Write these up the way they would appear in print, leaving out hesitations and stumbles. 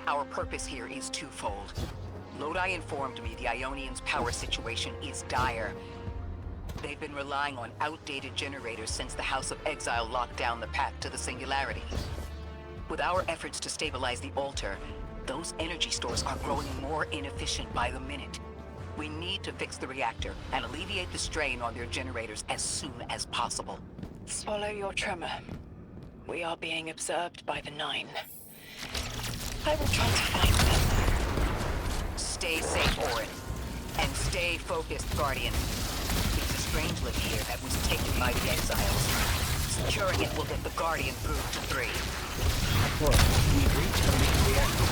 Our purpose here is twofold. Lodi informed me the Ionians' power situation is dire. They've been relying on outdated generators since the House of Exile locked down the path to the Singularity. With our efforts to stabilize the altar, those energy stores are growing more inefficient by the minute. We need to fix the reactor and alleviate the strain on their generators as soon as possible. Swallow your tremor. We are being observed by the Nine. I will try to find them. Stay safe, Orin. And stay focused, Guardian. It's a strange lift here that was taken by the Exiles. Securing it will get the Guardian through to 3. We've reached the main reactor.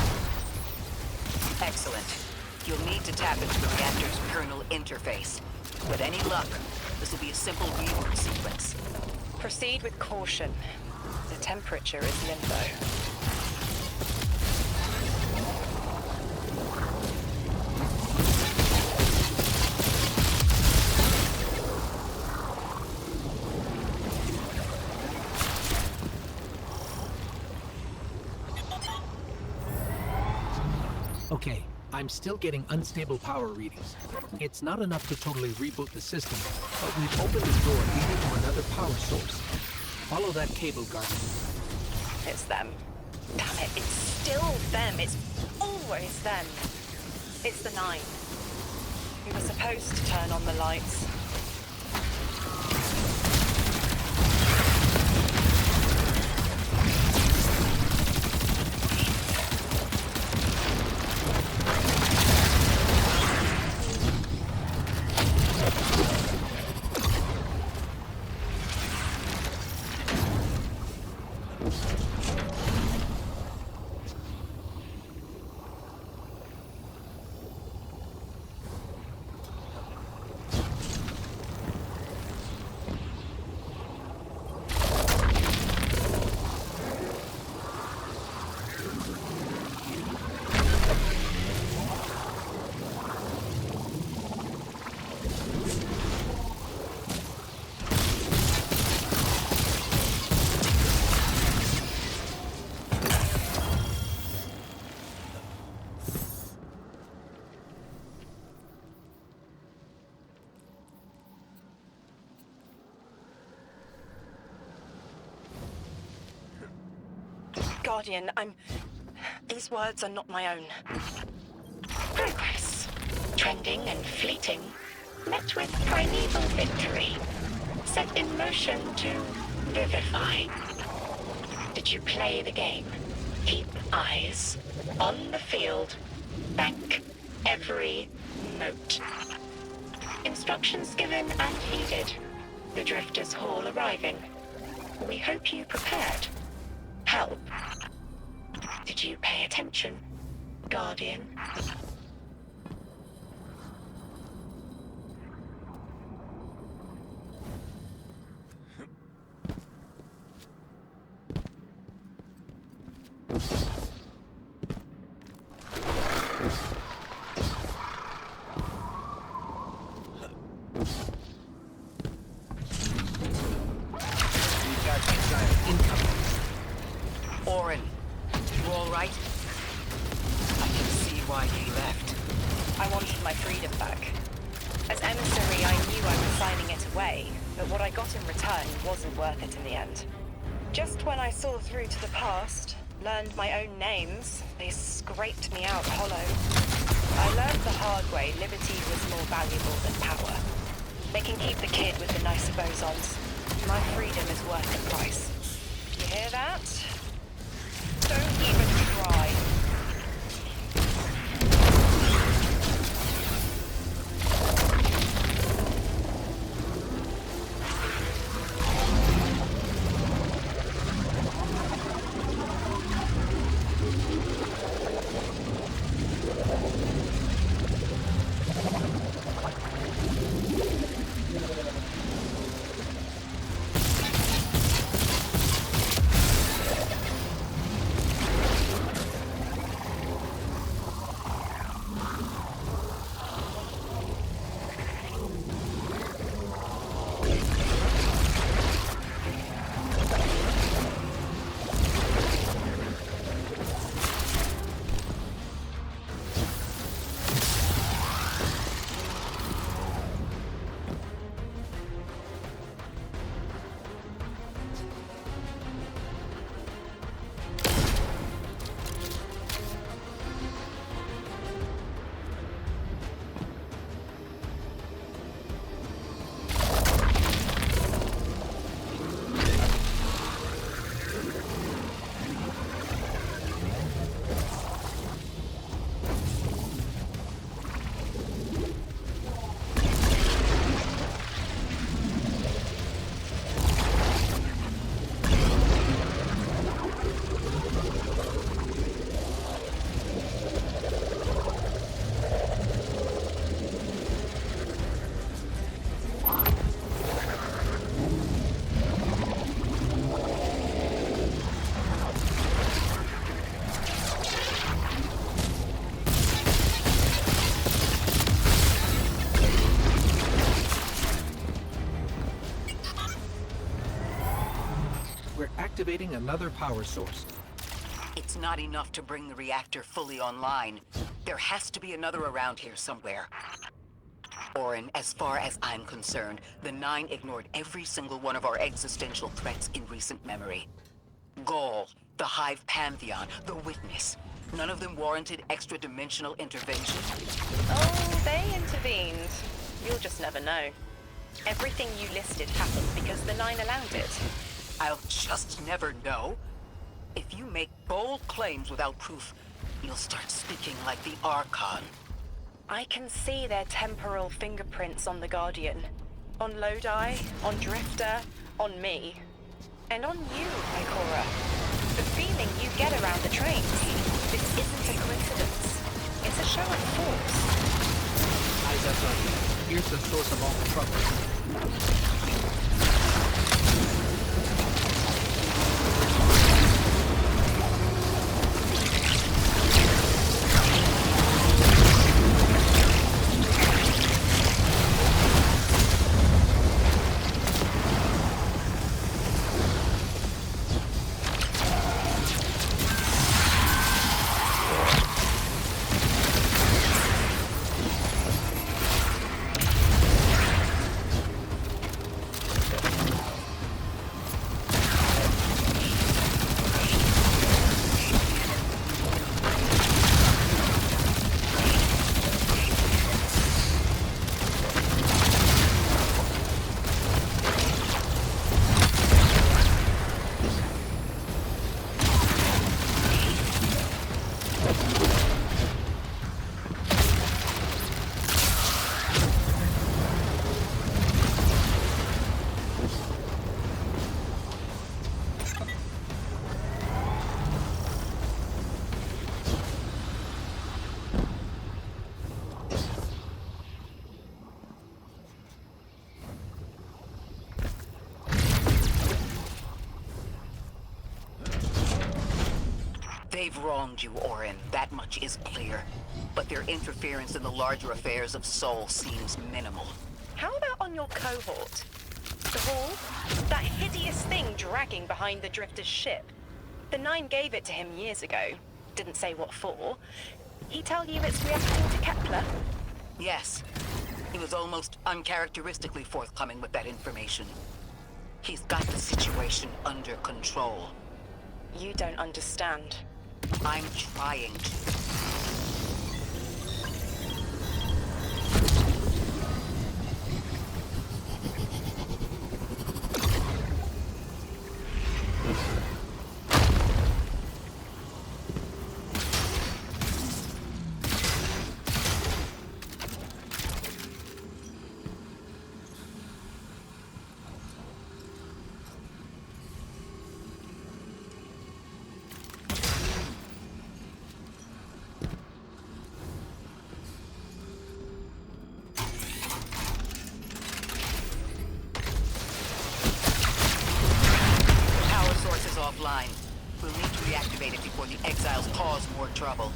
Excellent. You'll need to tap into the reactor's kernel interface. With any luck, this will be a simple reboot sequence. Proceed with caution. The temperature is limbo. Okay, I'm still getting unstable power readings. It's not enough to totally reboot the system, but we've opened the door leading to another power source. Follow that cable, Guardian. It's them. Damn it, it's still them. It's always them. It's the Nine. We were supposed to turn on the lights. Guardian, these words are not my own. Progress. Trending and fleeting. Met with primeval victory. Set in motion to vivify. Did you play the game? Keep eyes on the field. Bank every note. Instructions given and heeded. The Drifter's Hall arriving. We hope you prepared. Help. Did you pay attention, Guardian? We've got Exile incoming. Orin, you all right? I can see why he left. I wanted my freedom back. As emissary, I knew I was signing it away, but what I got in return wasn't worth it in the end. Just when I saw through to the past, learned my own names, they scraped me out hollow. I learned the hard way liberty was more valuable than power. They can keep the kid with the nicer bosons. My freedom is worth the price. You hear that? Don't even try. activating another power source. It's not enough to bring the reactor fully online. There has to be another around here somewhere. Orin, as far as I'm concerned, the Nine ignored every single one of our existential threats in recent memory. Gaul, the Hive Pantheon, the Witness. None of them warranted extra-dimensional intervention. Oh, they intervened. You'll just never know. Everything you listed happened because the Nine allowed it. I'll just never know. If you make bold claims without proof, you'll start speaking like the Archon. I can see their temporal fingerprints on the Guardian. On Lodi, on Drifter, on me. And on you, Ikora. The feeling you get around the trains. This isn't a coincidence. It's a show of force. Eyes up, buddy. Here's the source of all the trouble. They've wronged you, Orin. That much is clear. But their interference in the larger affairs of Sol seems minimal. How about on your cohort? The Hall? That hideous thing dragging behind the Drifter's ship. The Nine gave it to him years ago. Didn't say what for. He tell you it's reacting to Kepler? Yes. He was almost uncharacteristically forthcoming with that information. He's got the situation under control. You don't understand. I'm trying to. Offline. We'll need to reactivate it before the exiles cause more trouble.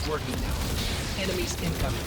Working now. Enemies incoming.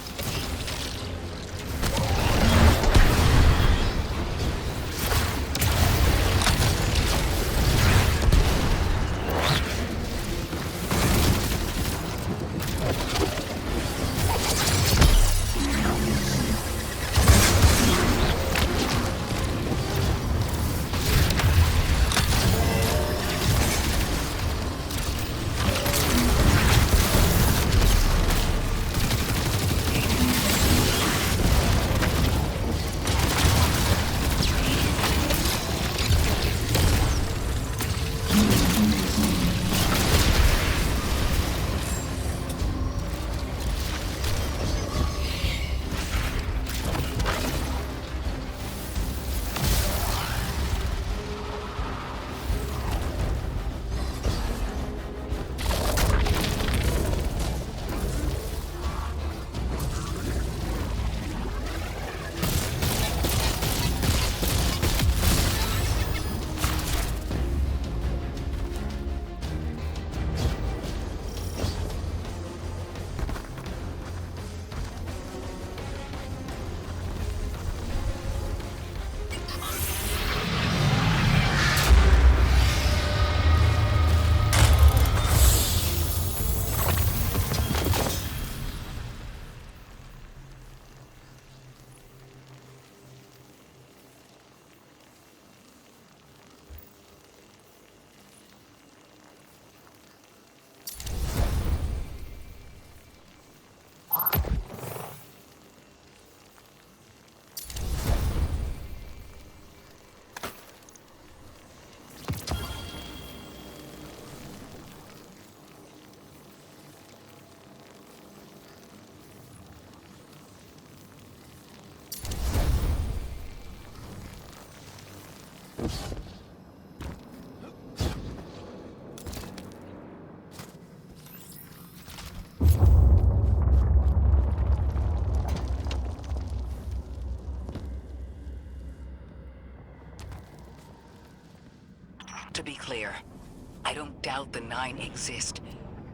I don't doubt the Nine exist,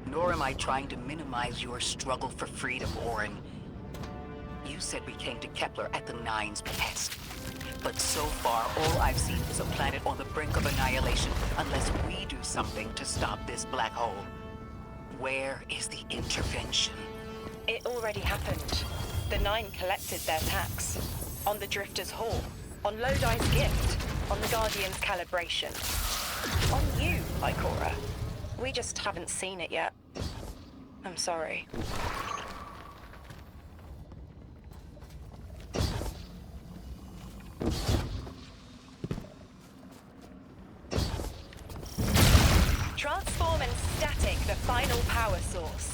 nor am I trying to minimize your struggle for freedom, Orin. You said we came to Kepler at the Nine's behest. But so far, all I've seen is a planet on the brink of annihilation unless we do something to stop this black hole. Where is the intervention? It already happened. The Nine collected their tax. On the Drifter's Hall. On Lodi's gift. On the Guardian's calibration. On you, Ikora. We just haven't seen it yet. I'm sorry. Transform and static the final power source.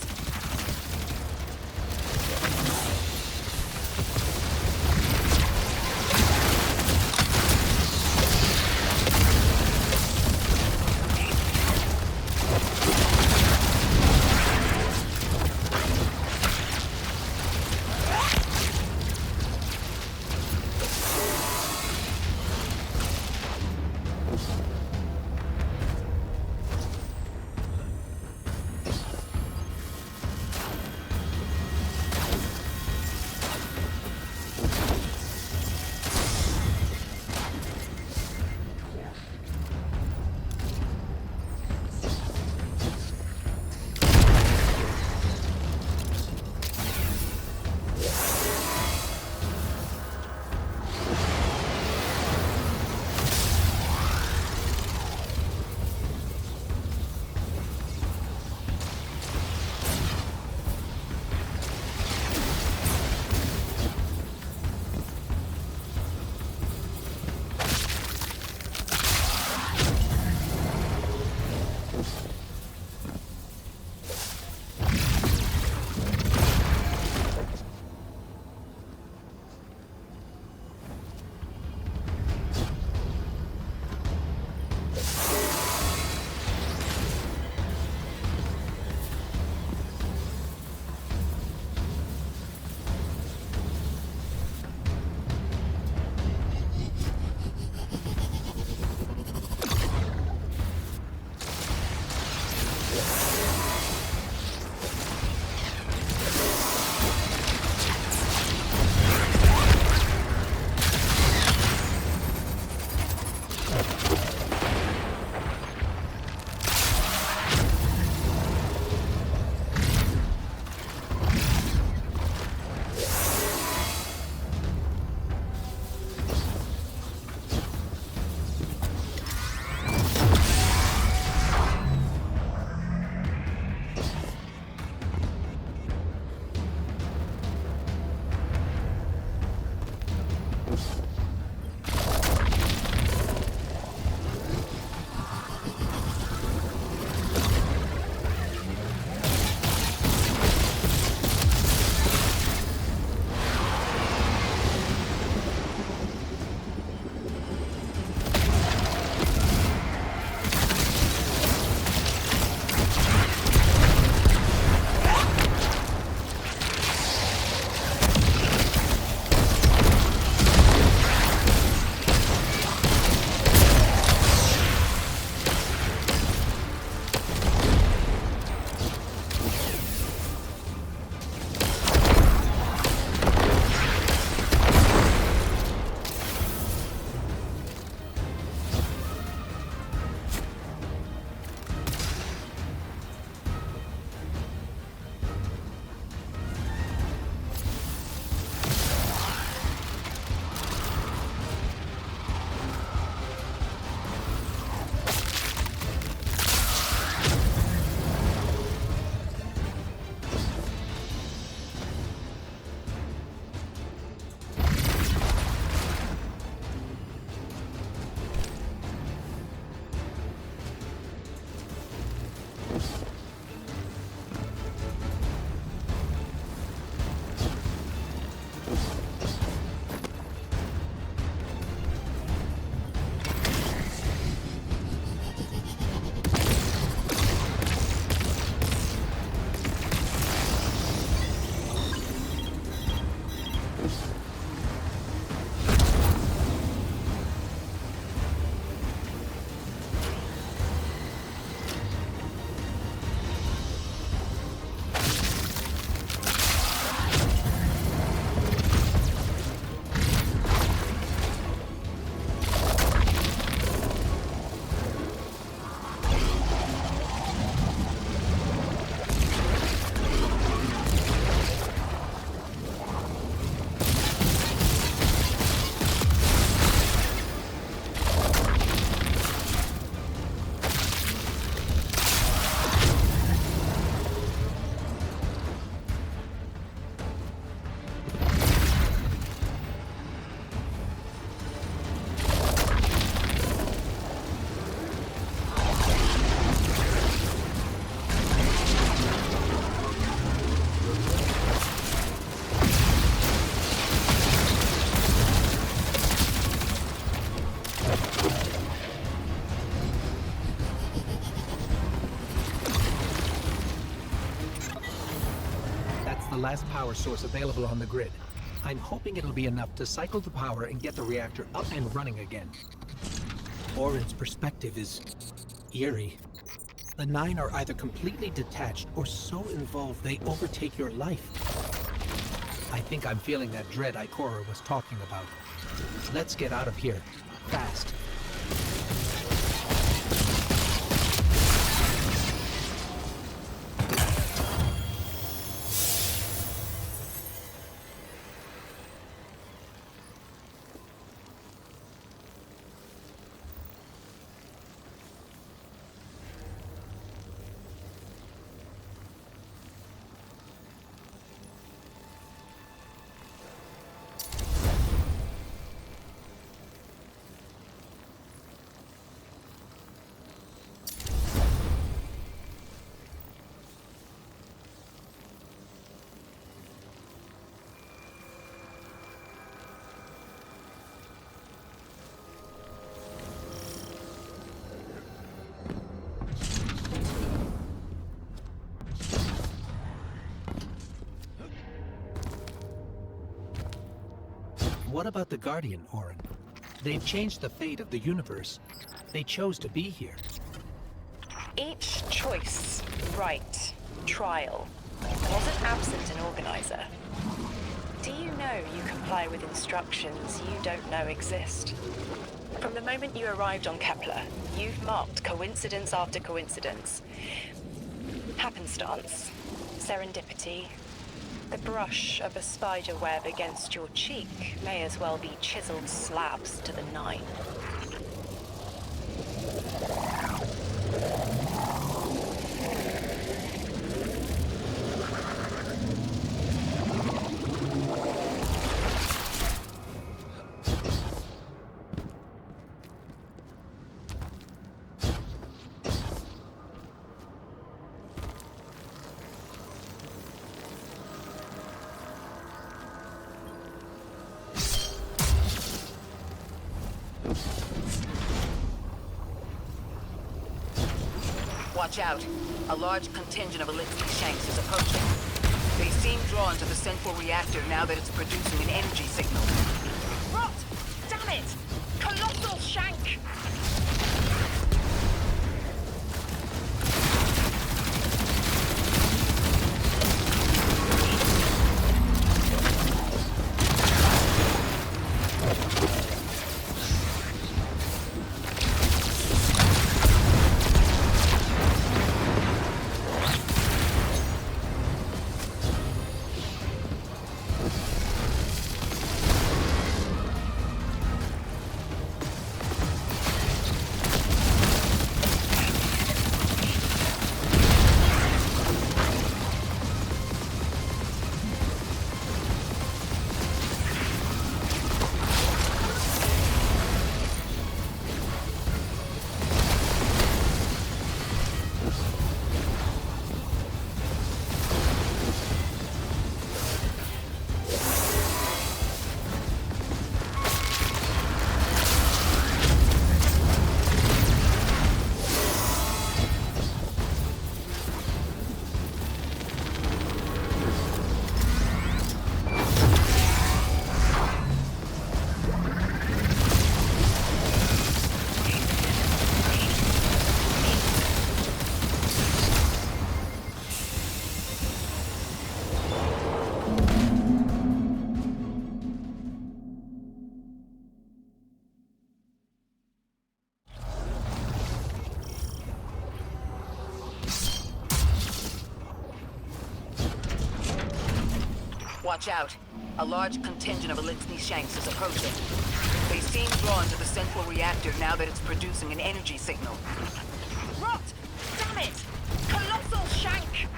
last power source available on the grid. I'm hoping it'll be enough to cycle the power and get the reactor up and running again. Orin's perspective is eerie. The Nine are either completely detached or so involved they overtake your life. I think I'm feeling that dread Ikora was talking about. Let's get out of here. Fast. What about the Guardian, Orin? They've changed the fate of the universe. They chose to be here. Each choice, right, trial, wasn't absent an organizer. Do you know you comply with instructions you don't know exist? From the moment you arrived on Kepler, you've marked coincidence after coincidence. Happenstance, serendipity. The brush of a spider web against your cheek may as well be chiseled slabs to the Nine. Watch out. A large contingent of Elixir Shanks is approaching. They seem drawn to the central reactor now that it's producing an energy signal. Rot! Damn it! Colossal Shank! Watch out. A large contingent of Elixir Shanks is approaching. They seem drawn to the central reactor now that it's producing an energy signal. Rot! Damn it! Colossal Shank!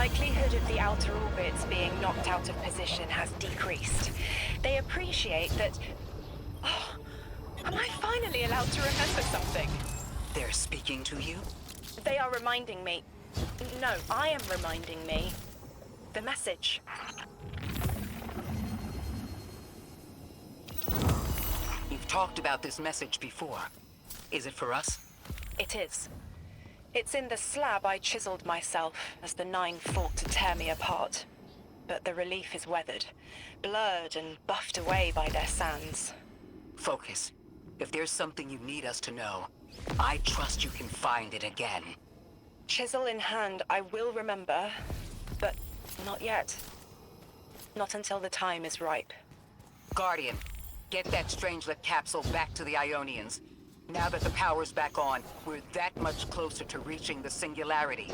likelihood of the outer orbits being knocked out of position has decreased. They appreciate that... Oh, am I finally allowed to remember something? They're speaking to you? They are reminding me... No, I am reminding me. The message. You've talked about this message before. Is it for us? It is. It's in the slab I chiseled myself as the Nine fought to tear me apart. But the relief is weathered, blurred and buffed away by their sands. Focus. If there's something you need us to know, I trust you can find it again. Chisel in hand, I will remember, but not yet. Not until the time is ripe. Guardian, get that Strangelet capsule back to the Ionians. Now that the power's back on, we're that much closer to reaching the singularity.